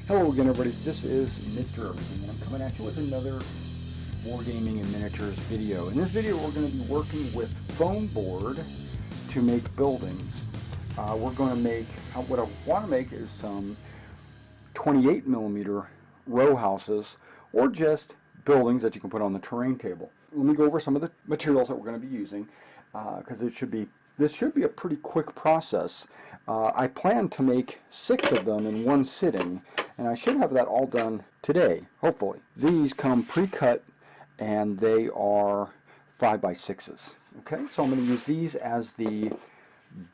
Hello again, everybody. This is Mr. Everything, and I'm coming at you with another Wargaming and Miniatures video. In this video, we're going to be working with foam board to make buildings. We're going to make, what I want to make is some 28mm row houses, or just buildings that you can put on the terrain table. Let me go over some of the materials that we're going to be using, because this should be a pretty quick process. I plan to make 6 of them in one sitting, and I should have that all done today, hopefully. These come pre-cut, and they are 5x6s. Okay, so I'm going to use these as the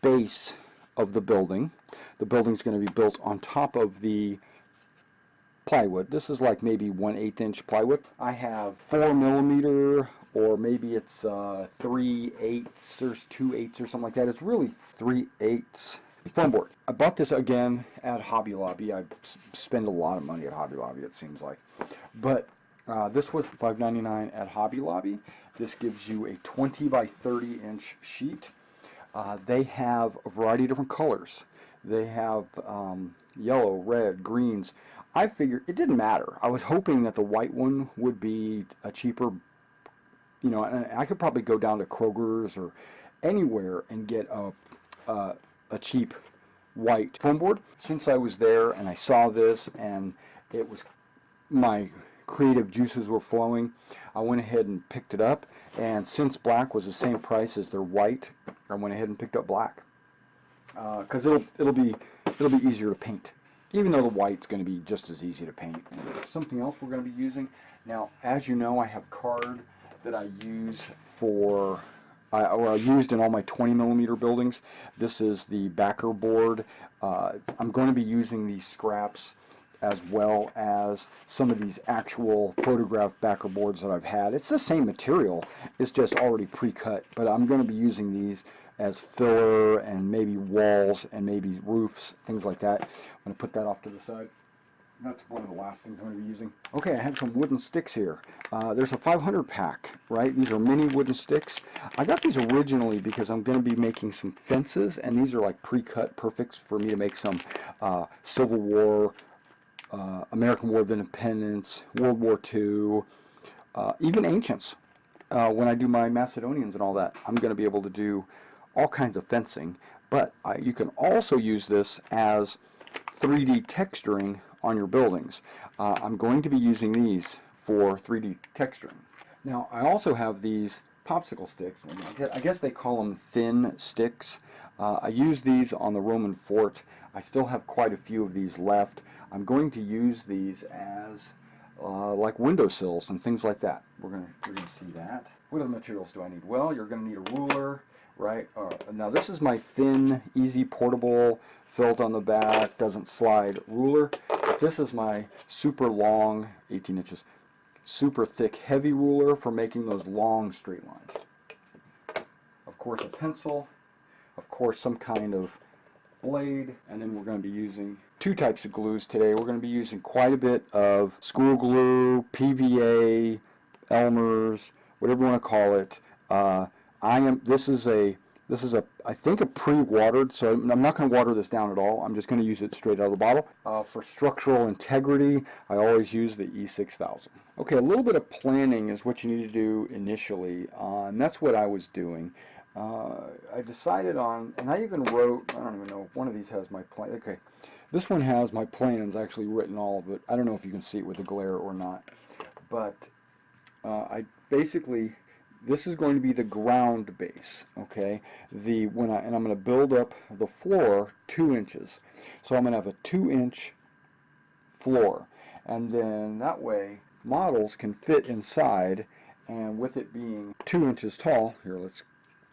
base of the building. The building's going to be built on top of the plywood. This is like maybe 1/8 inch plywood. I have 4mm, or maybe it's 3/8 or 2/8 or something like that. It's really 3/8 foam board. I bought this again at Hobby Lobby. I spend a lot of money at Hobby Lobby, it seems like. But this was $5.99 at Hobby Lobby. This gives you a 20x30 inch sheet. They have a variety of different colors. They have yellow, red, greens. I figured it didn't matter. I was hoping that the white one would be a cheaper, you know, and I could probably go down to Kroger's or anywhere and get a cheap white foam board. Since I was there and I saw this and it was, my creative juices were flowing, I went ahead and picked it up, and since black was the same price as their white, I went ahead and picked up black, because it'll be easier to paint, even though the white's going to be just as easy to paint. Something else we're going to be using now, as you know, I have card that I use for I used in all my 20mm buildings. This is the backer board. I'm going to be using these scraps as well as some of these actual photograph backer boards that I've had. It's the same material, it's just already pre-cut, but I'm going to be using these as filler and maybe walls and maybe roofs, things like that. I'm going to put that off to the side. That's one of the last things I'm going to be using. Okay, I have some wooden sticks here. There's a 500 pack, right? These are mini wooden sticks. I got these originally because I'm going to be making some fences, and these are like pre-cut, perfect for me to make some Civil War, American War of Independence, World War II, even Ancients. When I do my Macedonians and all that, I'm going to be able to do all kinds of fencing. But you can also use this as 3D texturing on your buildings. I'm going to be using these for 3D texturing. Now, I also have these popsicle sticks. I guess they call them thin sticks. I use these on the Roman fort. I still have quite a few of these left. I'm going to use these as like windowsills and things like that. We're going to see that. What other materials do I need? Well, you're going to need a ruler, right? Now, this is my thin, easy, portable, felt on the back, doesn't slide ruler. This is my super long, 18 inches, super thick, heavy ruler for making those long straight lines. Of course, a pencil. Of course, some kind of blade. And then we're going to be using 2 types of glues today. We're going to be using quite a bit of school glue, PVA, Elmer's, whatever you want to call it. This is I think a pre-watered, so I'm not going to water this down at all. I'm just going to use it straight out of the bottle. For structural integrity, I always use the E6000. Okay, a little bit of planning is what you need to do initially, and that's what I was doing. I decided on, and I even wrote, I don't even know, one of these has my plan. Okay, this one has my plans actually written, all of it. I don't know if you can see it with the glare or not, but I basically, this is going to be the ground base, okay? And I'm going to build up the floor 2 inches. So I'm going to have a 2-inch floor, and then that way models can fit inside, and with it being 2 inches tall, here, let's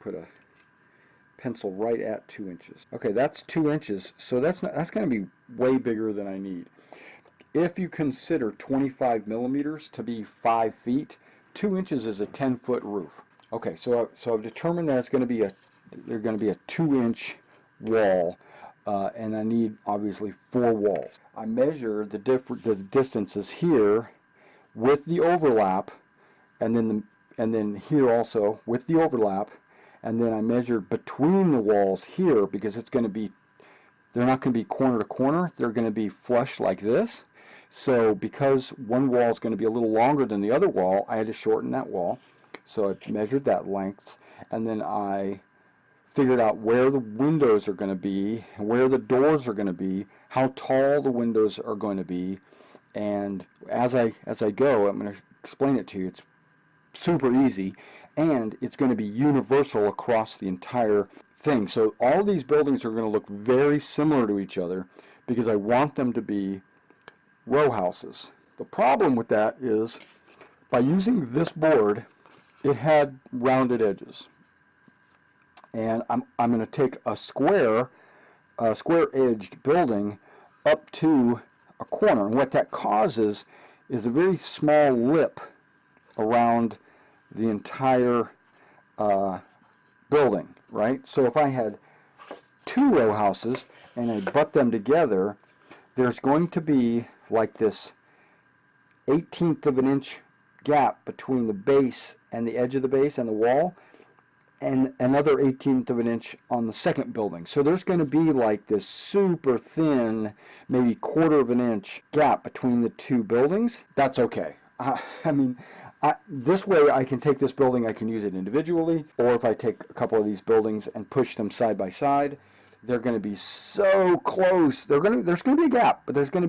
put a pencil right at 2 inches. Okay, that's 2 inches, so that's going to be way bigger than I need. If you consider 25mm to be 5 feet, 2 inches is a 10-foot roof. Okay, so I've determined that there's going to be a 2-inch wall, and I need obviously 4 walls. I measure the distances here with the overlap, and then here also with the overlap, and then I measured between the walls here, because it's going to be, they're not going to be corner to corner, they're going to be flush like this, So because one wall is going to be a little longer than the other wall, I had to shorten that wall. So I measured that length, and then I figured out where the windows are going to be, where the doors are going to be, how tall the windows are going to be, and as I go, I'm going to explain it to you. It's super easy, and it's going to be universal across the entire thing. So all these buildings are going to look very similar to each other because I want them to be row houses. The problem with that is by using this board, it had rounded edges. And I'm going to take a square-edged building up to a corner. And what that causes is a very small lip around the entire building, right? So if I had two row houses and I butt them together, there's going to be like this 1/18 of an inch gap between the base and the edge of the base and the wall, and another 1/18 of an inch on the second building. So there's going to be like this super thin, maybe 1/4 of an inch gap between the two buildings. That's okay. This way I can take this building, I can use it individually, or if I take a couple of these buildings and push them side by side, they're going to be so close. There's going to be a gap, but they're going to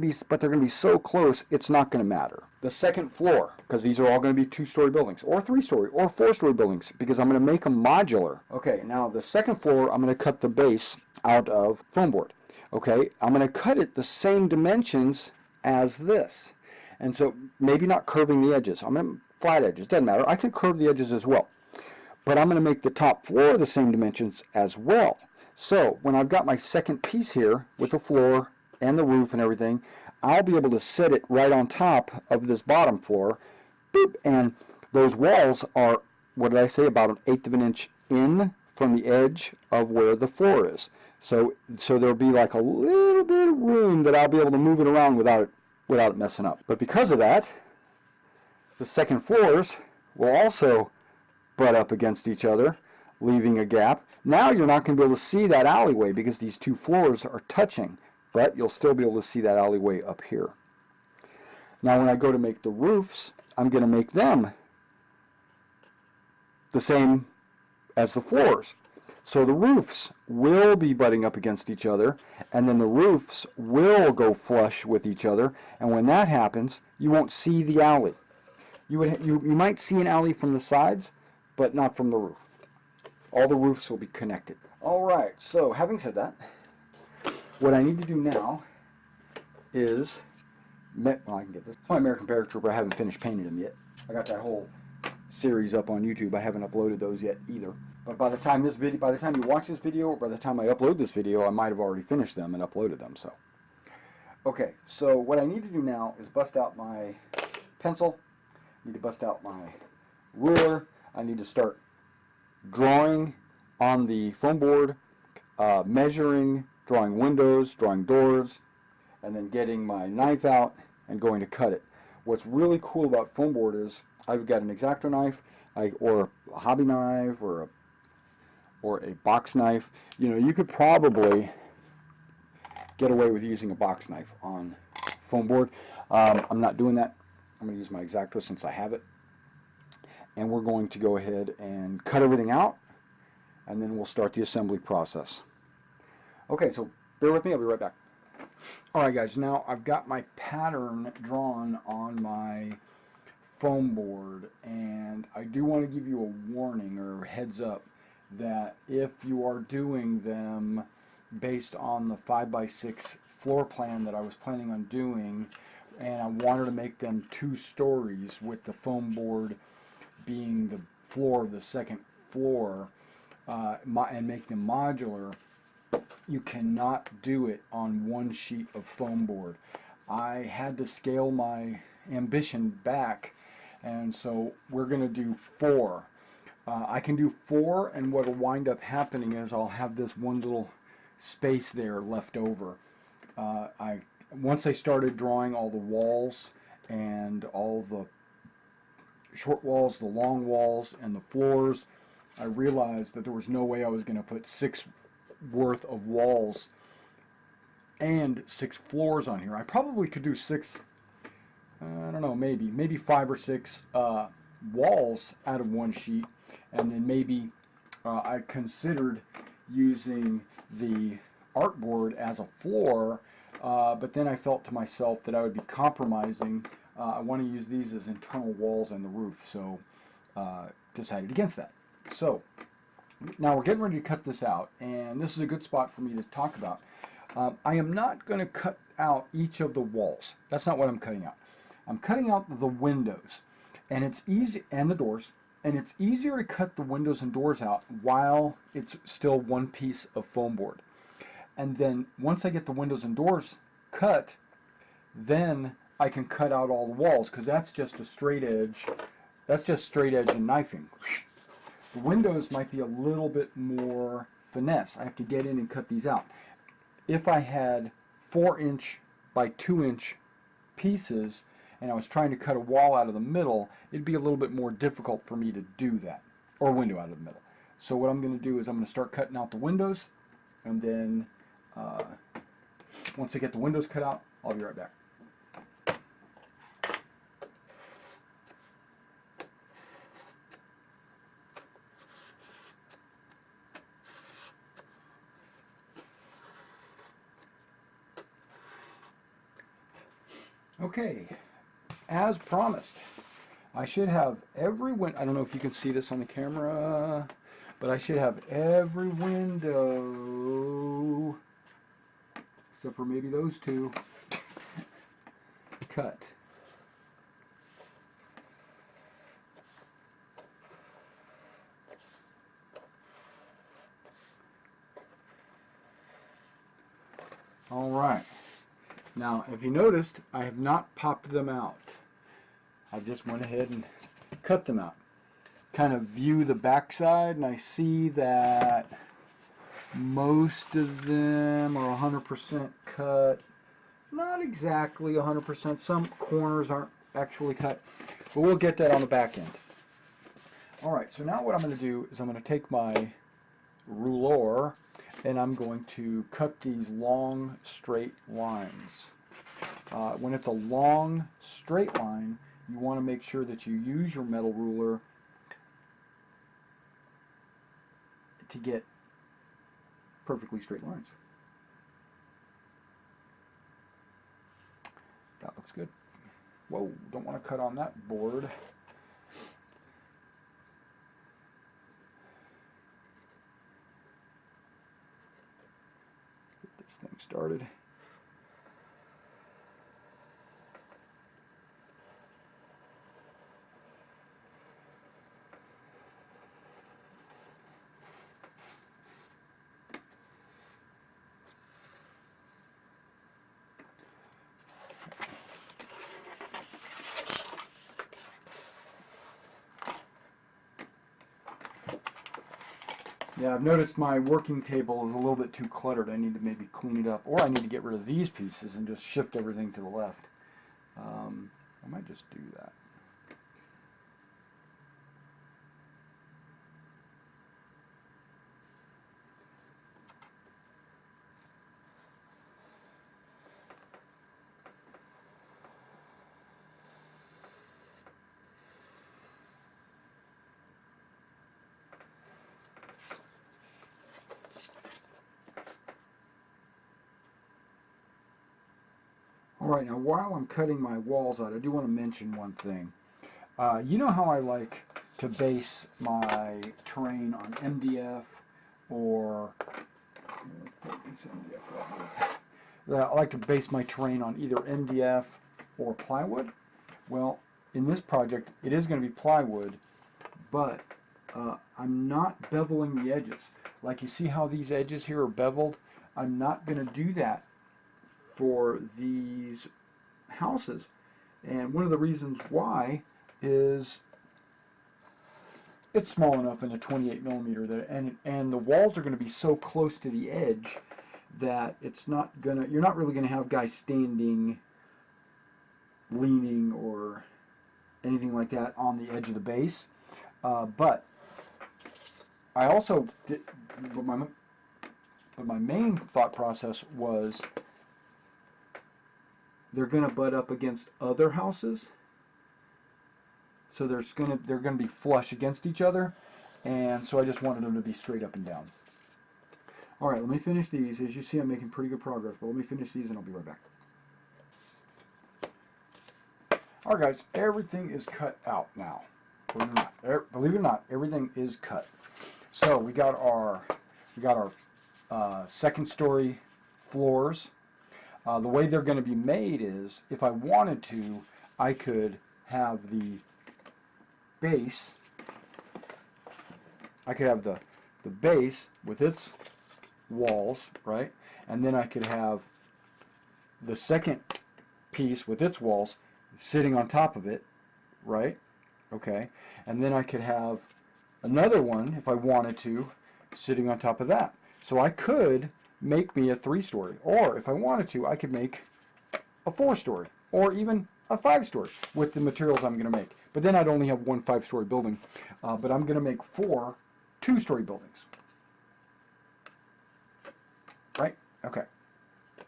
be so close, it's not going to matter. The second floor, because these are all going to be 2-story buildings, or 3-story, or 4-story buildings, because I'm going to make them modular. Okay, now the second floor, I'm going to cut the base out of foam board. Okay, I'm going to cut it the same dimensions as this. And so maybe not curving the edges. I'm going to flat edges, doesn't matter. I can curve the edges as well. But I'm going to make the top floor the same dimensions as well. So when I've got my second piece here with the floor and the roof and everything, I'll be able to set it right on top of this bottom floor. Boop, and those walls are, what did I say, about 1/8 of an inch in from the edge of where the floor is. So there'll be like a little bit of room that I'll be able to move it around without it messing up. But because of that, the second floors will also butt up against each other, leaving a gap. Now you're not going to be able to see that alleyway because these two floors are touching, but you'll still be able to see that alleyway up here. Now when I go to make the roofs, I'm going to make them the same as the floors. So the roofs will be butting up against each other, and then the roofs will go flush with each other, and when that happens, you won't see the alley. You might see an alley from the sides, but not from the roof. All the roofs will be connected. Alright, so having said that, what I need to do now is, well, I can get this. It's my American Paratrooper. I haven't finished painting them yet. I got that whole series up on YouTube. I haven't uploaded those yet either. But by the time you watch this video, or by the time I upload this video, I might have already finished them and uploaded them. So, okay. So what I need to do now is bust out my pencil. I need to bust out my ruler. I need to start drawing on the foam board, measuring, drawing windows, drawing doors, and then getting my knife out and going to cut it. What's really cool about foam board is I've got an X-Acto knife, or a hobby knife, or a box knife. You know, you could probably get away with using a box knife on foam board. I'm not doing that. I'm going to use my X-Acto since I have it. And we're going to go ahead and cut everything out, and then we'll start the assembly process. Okay, so bear with me, I'll be right back. Alright guys, now I've got my pattern drawn on my foam board, and I do want to give you a warning or heads up that if you are doing them based on the 5x6 floor plan that I was planning on doing, and I wanted to make them 2 stories with the foam board being the floor of the second floor, and make them modular, you cannot do it on 1 sheet of foam board. I had to scale my ambition back, and so we're going to do 4. I can do 4, and what will wind up happening is I'll have this one little space there left over. Once I started drawing all the walls and all the short walls, the long walls, and the floors, I realized that there was no way I was going to put 6 worth of walls and 6 floors on here. I probably could do 6 I don't know, maybe 5 or 6 walls out of one sheet, and then maybe I considered using the artboard as a floor, but then I felt to myself that I would be compromising. I want to use these as internal walls on the roof, so decided against that. So now we're getting ready to cut this out, and this is a good spot for me to talk about. I am not going to cut out each of the walls. That's not what I'm cutting out. I'm cutting out the windows, and it's easy, and the doors, and it's easier to cut the windows and doors out while it's still one piece of foam board. And then once I get the windows and doors cut, then I can cut out all the walls, because that's just a straight edge. That's just straight edge and knifing. The windows might be a little bit more finesse. I have to get in and cut these out. If I had 4-inch by 2-inch pieces and I was trying to cut a wall out of the middle, it'd be a little bit more difficult for me to do that, or a window out of the middle. So what I'm going to do is I'm going to start cutting out the windows, and then once I get the windows cut out, I'll be right back. Okay, as promised, I should have every window. I don't know if you can see this on the camera, but I should have every window, except for maybe those two, cut. All right. Now, if you noticed, I have not popped them out. I just went ahead and cut them out. Kind of view the backside, and I see that most of them are 100% cut. Not exactly 100%. Some corners aren't actually cut, but we'll get that on the back end. All right, so now what I'm going to do is I'm going to take my ruler, and I'm going to cut these long straight lines. When it's a long straight line, you want to make sure that you use your metal ruler to get perfectly straight lines. That looks good. Whoa, don't want to cut on that board. Let's get this thing started. Yeah, I've noticed my working table is a little bit too cluttered. I need to maybe clean it up, or I need to get rid of these pieces and just shift everything to the left. I might just do that. Alright, now while I'm cutting my walls out, I do want to mention one thing. You know how I like to base my terrain on MDF, or I like to base my terrain on either MDF or plywood? Well, in this project, it is going to be plywood, but I'm not beveling the edges. Like, you see how these edges here are beveled? I'm not going to do that for these houses, and one of the reasons why is it's small enough in a 28mm that, and the walls are going to be so close to the edge that it's not gonna, you're not really going to have guys standing, leaning, or anything like that on the edge of the base. But I also did, but my main thought process was they're going to butt up against other houses. So they're going to be flush against each other. And so I just wanted them to be straight up and down. All right, let me finish these. As you see, I'm making pretty good progress, but let me finish these and I'll be right back. All right, guys, everything is cut out now. Believe it or not, everything is cut. So we got our second story floors. The way they're going to be made is, if I wanted to, I could have the base. I could have the base with its walls, right? And then I could have the second piece with its walls sitting on top of it, right? Okay. And then I could have another one, if I wanted to, sitting on top of that. So I could make me a 3-story, or if I wanted to, I could make a 4-story, or even a 5-story with the materials I'm going to make. But then I'd only have one 5-story building, but I'm going to make 4 2-story buildings. Right? Okay.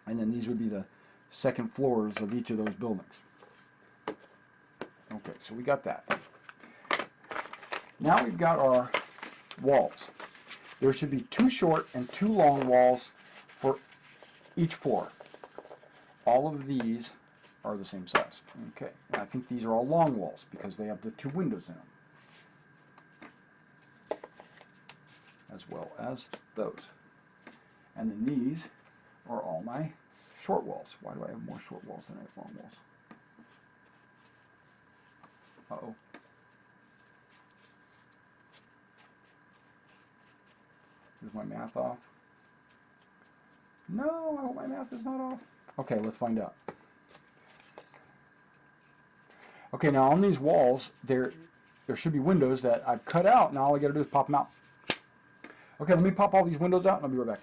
And then these would be the second floors of each of those buildings. Okay, so we got that. Now we've got our walls. There should be 2 short and 2 long walls for each floor. All of these are the same size. Okay, and I think these are all long walls because they have the 2 windows in them, as well as those. And then these are all my short walls. Why do I have more short walls than I have long walls? Uh-oh. Is my math off? No, I hope my math is not off. Okay, let's find out. Okay, now on these walls, there should be windows that I've cut out. Now all I got to do is pop them out. Okay, let me pop all these windows out and I'll be right back.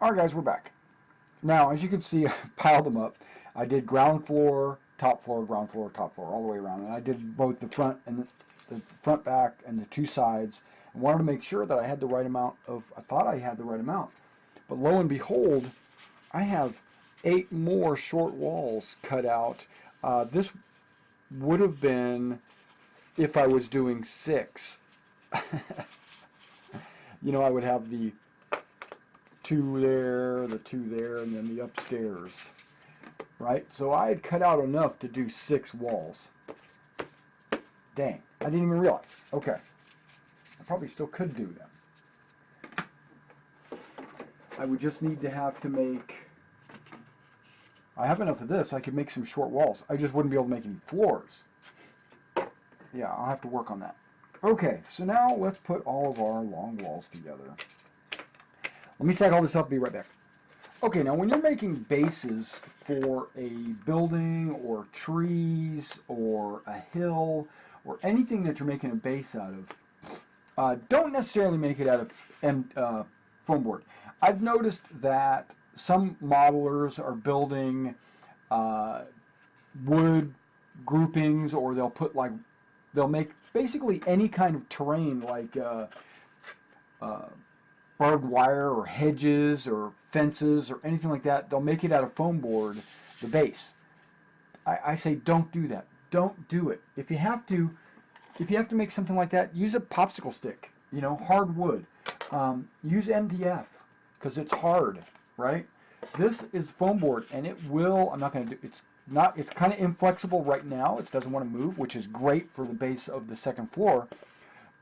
Alright guys, we're back. Now, as you can see, I piled them up. I did ground floor, top floor, ground floor, top floor, all the way around. And I did both the front and the front, back, and the 2 sides. I wanted to make sure that I had the right amount of, I thought I had the right amount. But lo and behold, I have 8 more short walls cut out. This would have been if I was doing 6. You know, I would have the 2 there, the 2 there, and then the upstairs. Right? So I had cut out enough to do 6 walls. Dang, I didn't even realize. Okay. I probably still could do them. I would just need to make... I have enough of this, I could make some short walls. I just wouldn't be able to make any floors. Yeah, I'll have to work on that. Okay, so now let's put all of our long walls together. Let me stack all this up, be right back. Okay, now when you're making bases for a building or trees or a hill or anything that you're making a base out of, don't necessarily make it out of foam board. I've noticed that some modelers are building wood groupings, or they'll make basically any kind of terrain like barbed wire or hedges or fences or anything like that. They'll make it out of foam board, the base. I say don't do that. Don't do it. If you have to make something like that, use a popsicle stick. You know, hard wood. Use MDF because it's hard, right? This is foam board, and it will. I'm not going to do. It's kind of inflexible right now. It doesn't want to move, which is great for the base of the second floor.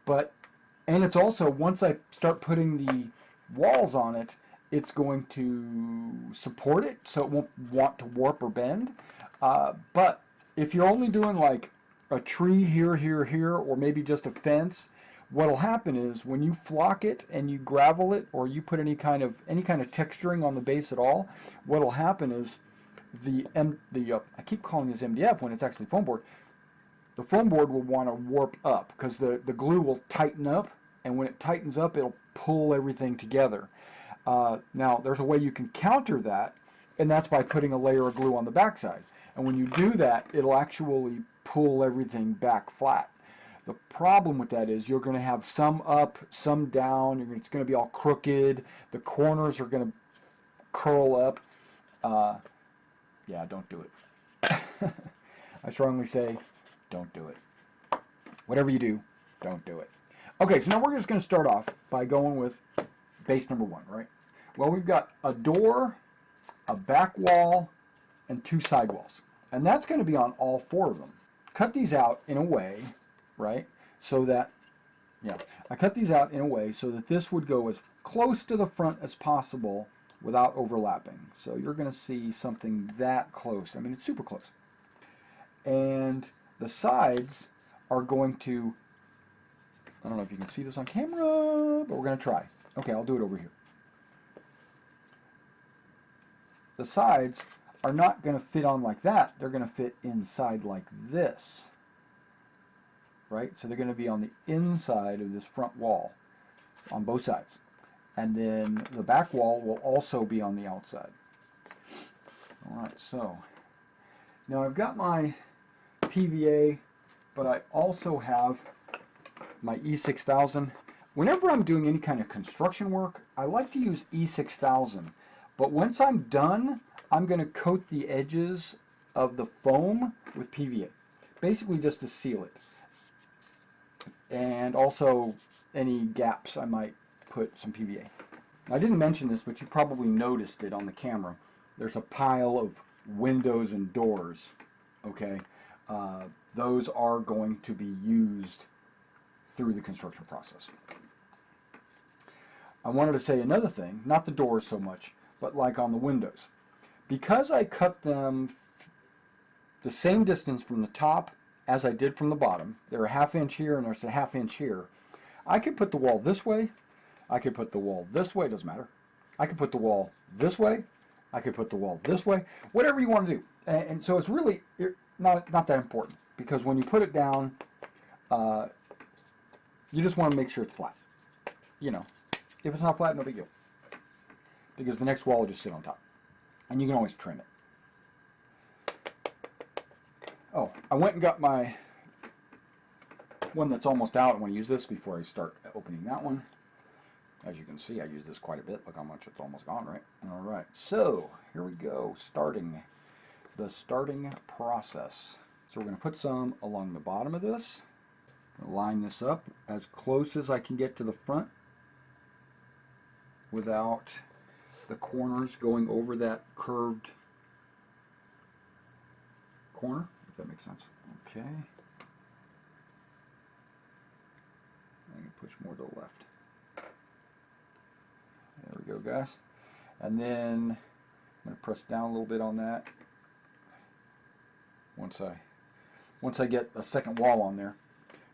And it's also, once I start putting the walls on it, it's going to support it, so it won't want to warp or bend. But if you're only doing like a tree here, here, here, or maybe just a fence, what'll happen is when you flock it and you gravel it, or you put any kind of texturing on the base at all, what'll happen is I keep calling this MDF when it's actually foam board. The foam board will want to warp up because the glue will tighten up, and when it tightens up, it'll pull everything together. Now, there's a way you can counter that, and that's by putting a layer of glue on the backside. And when you do that, it'll actually pull everything back flat. The problem with that is you're going to have some up, some down. It's going to be all crooked. The corners are going to curl up. Yeah, don't do it. I strongly say, don't do it. Whatever you do, don't do it. Okay, so now we're just going to start off by going with base number 1, right? Well, we've got a door, a back wall, and 2 side walls. And that's going to be on all 4 of them. Cut these out in a way, right, so that, yeah, I cut these out in a way so that this would go as close to the front as possible without overlapping. So you're going to see something that close. I mean, it's super close. And the sides are going to, I don't know if you can see this on camera, but we're going to try. Okay, I'll do it over here. The sides are not going to fit on like that. They're going to fit inside like this. Right? So they're going to be on the inside of this front wall on both sides. And then the back wall will also be on the outside. Alright, so now I've got my PVA, but I also have my E6000. Whenever I'm doing any kind of construction work, I like to use E6000. But once I'm done, I'm going to coat the edges of the foam with PVA. Basically just to seal it. And also any gaps I might put some PVA. I didn't mention this, but you probably noticed it on the camera. There's a pile of windows and doors. Okay, those are going to be used through the construction process. I wanted to say another thing, not the doors so much, but like on the windows. Because I cut them the same distance from the top as I did from the bottom, they're a ½ inch here and there's a ½ inch here, I could put the wall this way, I could put the wall this way, doesn't matter. I could put the wall this way, I could put the wall this way, whatever you want to do. And so it's really not that important, because when you put it down, you just want to make sure it's flat. You know, if it's not flat, no big deal. Because the next wall will just sit on top. And you can always trim it. Oh, I went and got my one that's almost out. I want to use this before I start opening that one. As you can see, I use this quite a bit. Look how much it's almost gone, right? All right, so here we go, the starting process. So we're going to put some along the bottom of this. Line this up as close as I can get to the front without the corners going over that curved corner, if that makes sense. Okay. I can push more to the left. There we go, guys. And then I'm going to press down a little bit on that. Once I get a second wall on there.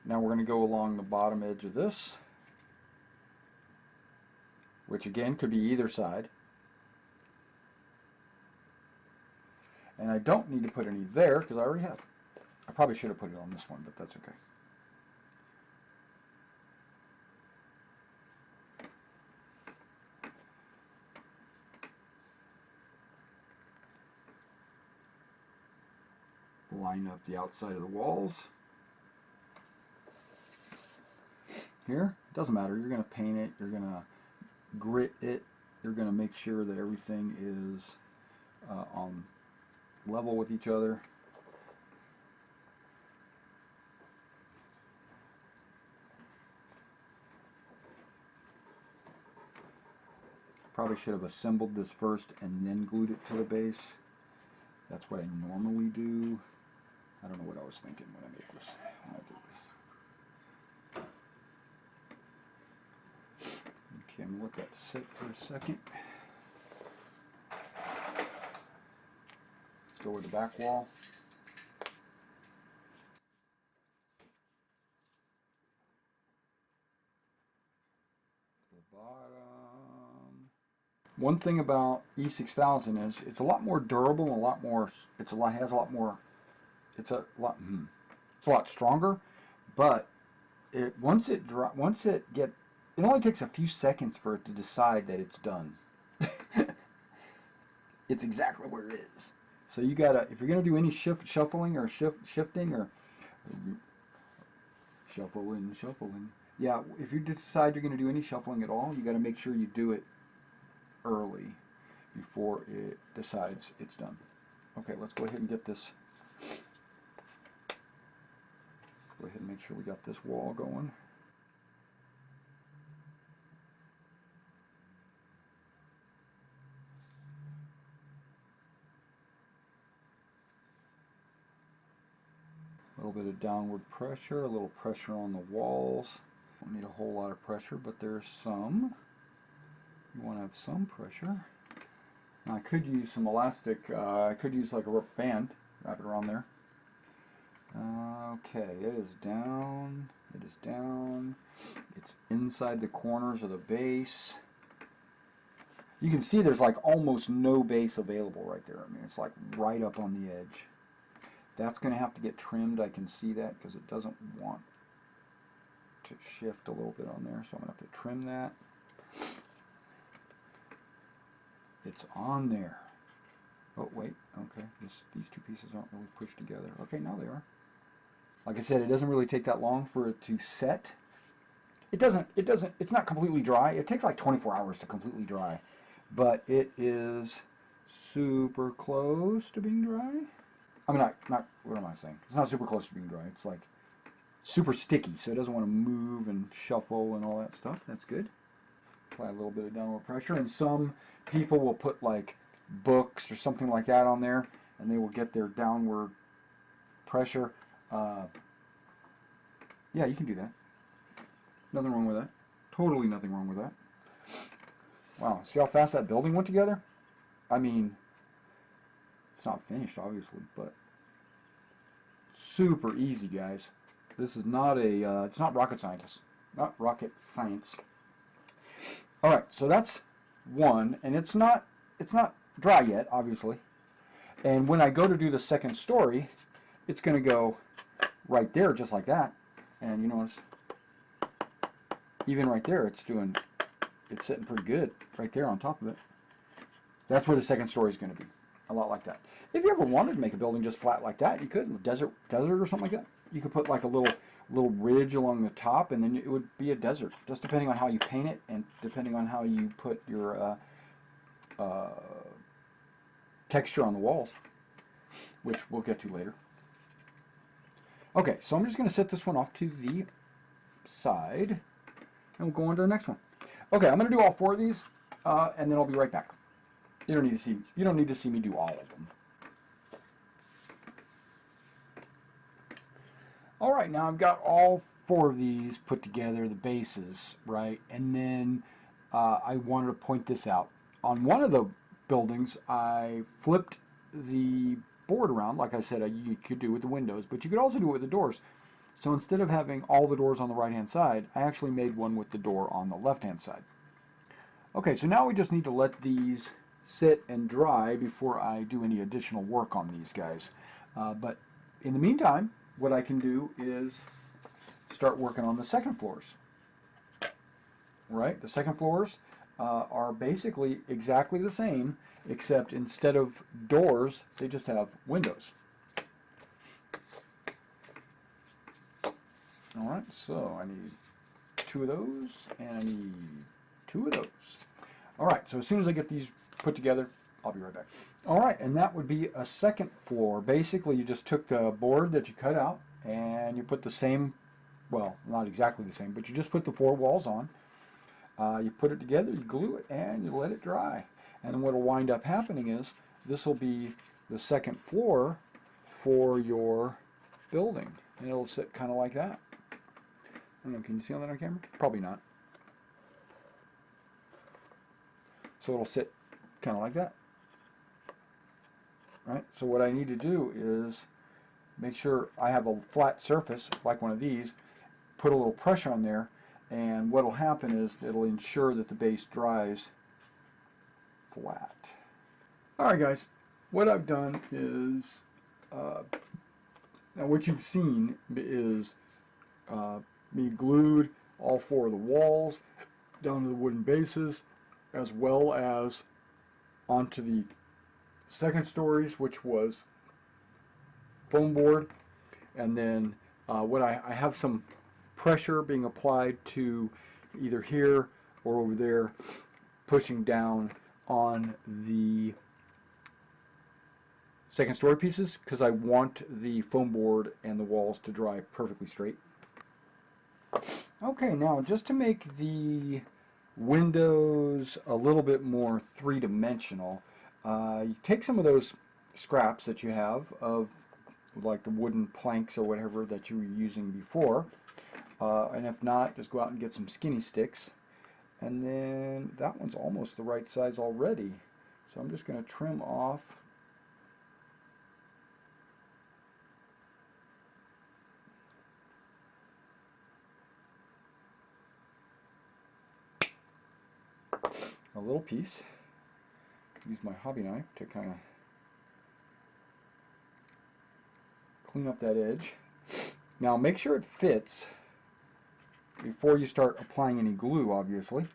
Now we're going to go along the bottom edge of this, which again could be either side. And I don't need to put any there because I already have. I probably should have put it on this one, but that's okay. Line up the outside of the walls. Here, it doesn't matter. You're going to paint it. You're going to grit it. You're going to make sure that everything is on level with each other. Probably should have assembled this first and then glued it to the base. That's what I normally do. I don't know what I was thinking when I did this. Okay, I'm going to let that sit for a second. Let's go with the back wall. The bottom. One thing about E6000 is it's a lot more durable and it's a lot stronger, but it only takes a few seconds for it to decide that it's done. It's exactly where it is. So you gotta, if you're gonna do any shuffling or shifting or Shuffling, shuffling. Yeah, if you decide you're going to do any shuffling at all, you got to make sure you do it early before it decides it's done. Okay, let's go ahead and get this. Go ahead and make sure we got this wall going. A little bit of downward pressure, a little pressure on the walls. Don't need a whole lot of pressure, but there's some. You want to have some pressure. Now I could use some elastic. I could use like a rubber band, wrap it around there. Okay, it is down. It is down. It's inside the corners of the base. You can see there's like almost no base available right there. I mean, it's like right up on the edge. That's going to have to get trimmed. I can see that because it doesn't want to shift a little bit on there, so I'm going to have to trim that. It's on there. Oh, wait. Okay. These two pieces aren't really pushed together. Okay, now they are. Like I said, it doesn't really take that long for it to set. It's not completely dry. It takes like 24 hours to completely dry. But it is super close to being dry. I mean, not, what am I saying? It's not super close to being dry. It's like super sticky, so it doesn't want to move and shuffle and all that stuff. That's good. Apply a little bit of downward pressure, and some people will put like books or something like that on there, and they will get their downward pressure. Yeah, you can do that. Nothing wrong with that. Totally nothing wrong with that. Wow, see how fast that building went together? I mean, it's not finished, obviously, but super easy, guys. This is not a, it's not rocket science. Not rocket science. All right, so that's one, and it's not dry yet, obviously. And when I go to do the second story, it's going to go right there, just like that. And you notice, even right there, it's sitting pretty good right there on top of it. That's where the second story is going to be. A lot like that. If you ever wanted to make a building just flat like that, you could. Desert or something like that. You could put like a little ridge along the top, and then it would be a desert. Just depending on how you paint it, and depending on how you put your texture on the walls, which we'll get to later. Okay, so I'm just going to set this one off to the side, and we'll go on to the next one. Okay, I'm going to do all four of these, and then I'll be right back. You don't need to see me do all of them. All right, now I've got all four of these put together, the bases, right? And then I wanted to point this out. On one of the buildings, I flipped the board around, like I said, you could do with the windows, but you could also do it with the doors. So instead of having all the doors on the right-hand side, I actually made one with the door on the left-hand side. Okay, so now we just need to let these sit and dry before I do any additional work on these guys. But in the meantime, what I can do is start working on the second floors. Right? The second floors are basically exactly the same, except instead of doors, they just have windows. All right, so I need 2 of those, and I need 2 of those. All right, so as soon as I get these put together, I'll be right back. All right, and that would be a second floor. Basically, you just took the board that you cut out, and you put the same, well, not exactly the same, but you just put the 4 walls on. You put it together, you glue it, and you let it dry. And then what will wind up happening is this will be the second floor for your building. And it'll sit kind of like that. I don't know, can you see that on camera? Probably not. So it'll sit kind of like that. Right? So what I need to do is make sure I have a flat surface, like one of these, put a little pressure on there, and what will happen is it'll ensure that the base dries flat. Alright guys, what I've done is, now what you've seen is me glued all 4 of the walls down to the wooden bases, as well as onto the second stories, which was foam board. And then what I have some pressure being applied to either here or over there, pushing down on the second story pieces, because I want the foam board and the walls to dry perfectly straight. Okay, now just to make the windows a little bit more three-dimensional, you take some of those scraps that you have of like the wooden planks or whatever that you were using before, and if not, just go out and get some skinny sticks, and then that one's almost the right size already, so I'm just going to trim off a little piece. Use my hobby knife to kind of clean up that edge. Now make sure it fits before you start applying any glue, obviously.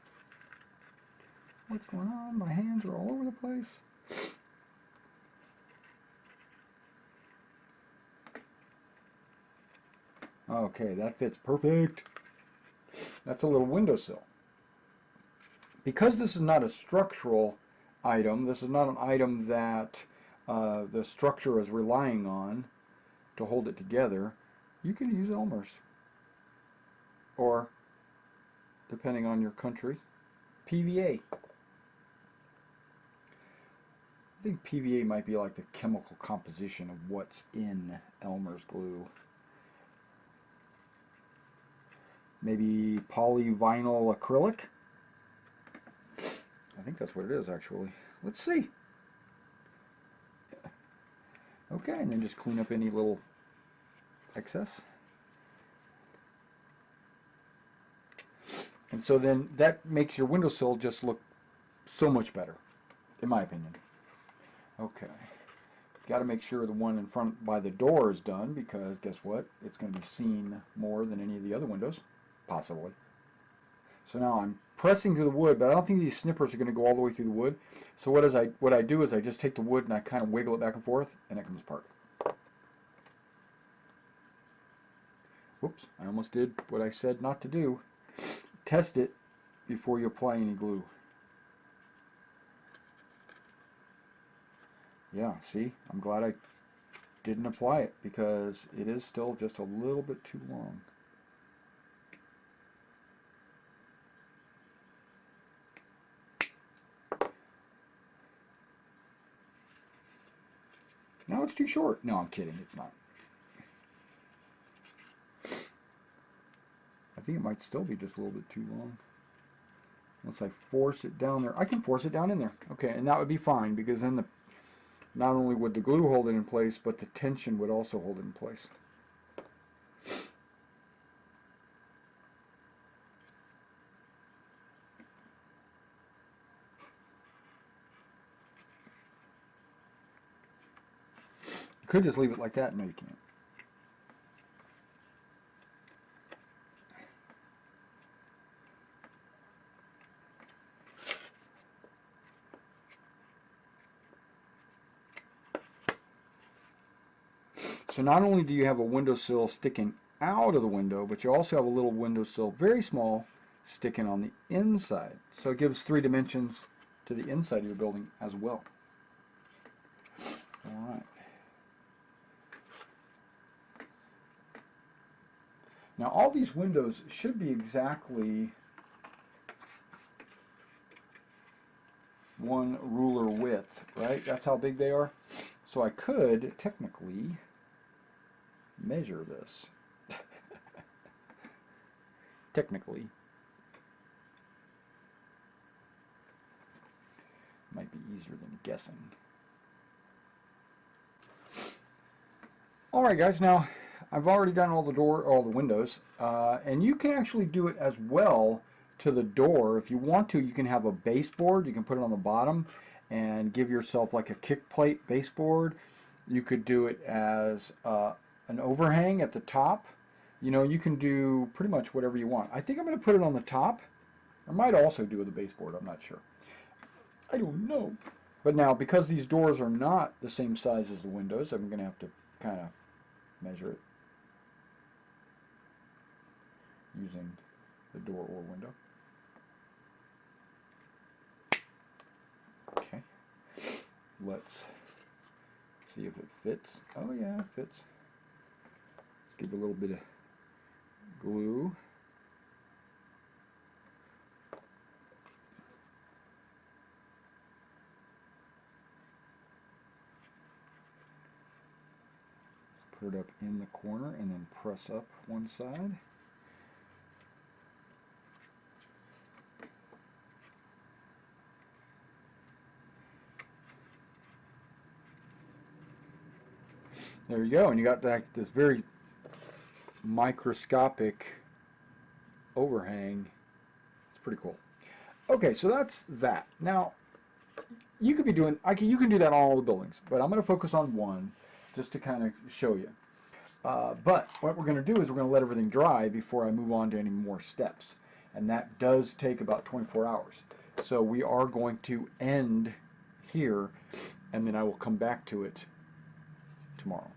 What's going on? My hands are all over the place. Okay, that fits perfect. That's a little windowsill. Because this is not a structural item, this is not an item that the structure is relying on to hold it together, you can use Elmer's. Or, depending on your country, PVA. I think PVA might be like the chemical composition of what's in Elmer's glue. Maybe polyvinyl acrylic? I think that's what it is, actually. Let's see. Okay, and then just clean up any little excess. And so then that makes your windowsill just look so much better, in my opinion. Okay. Got to make sure the one in front by the door is done, because guess what? It's going to be seen more than any of the other windows, possibly. So now I'm pressing through the wood, but I don't think these snippers are going to go all the way through the wood. So what I do is I just take the wood and I kind of wiggle it back and forth, and it comes apart. Whoops, I almost did what I said not to do. Test it before you apply any glue. Yeah, see, I'm glad I didn't apply it, because it is still just a little bit too long. Now it's too short. No, I'm kidding, it's not. I think it might still be just a little bit too long. Once I force it down there. I can force it down in there. Okay, and that would be fine, because then not only would the glue hold it in place, but the tension would also hold it in place. You could just leave it like that. No, you can't. So not only do you have a windowsill sticking out of the window, but you also have a little windowsill, very small, sticking on the inside. So it gives 3 dimensions to the inside of your building as well. All right. Now all these windows should be exactly 1 ruler width, right? That's how big they are. So I could technically measure this. Technically. Might be easier than guessing. Alright guys, now I've already done all the windows, and you can actually do it as well to the door. If you want to, you can have a baseboard. You can put it on the bottom and give yourself like a kick plate baseboard. You could do it as an overhang at the top. You know, you can do pretty much whatever you want. I think I'm going to put it on the top. I might also do with a baseboard, I'm not sure. I don't know. But now, because these doors are not the same size as the windows, I'm going to have to kind of measure it. using the door or window. Okay, let's see if it fits. Oh yeah, it fits. Let's give it a little bit of glue. Put it up in the corner and then press up one side. There you go, and you got this very microscopic overhang. It's pretty cool. Okay, so that's that. Now, you could be doing, you can do that on all the buildings, but I'm going to focus on one just to kind of show you. But what we're going to do is we're going to let everything dry before I move on to any more steps. And that does take about 24 hours. So we are going to end here, and then I will come back to it tomorrow.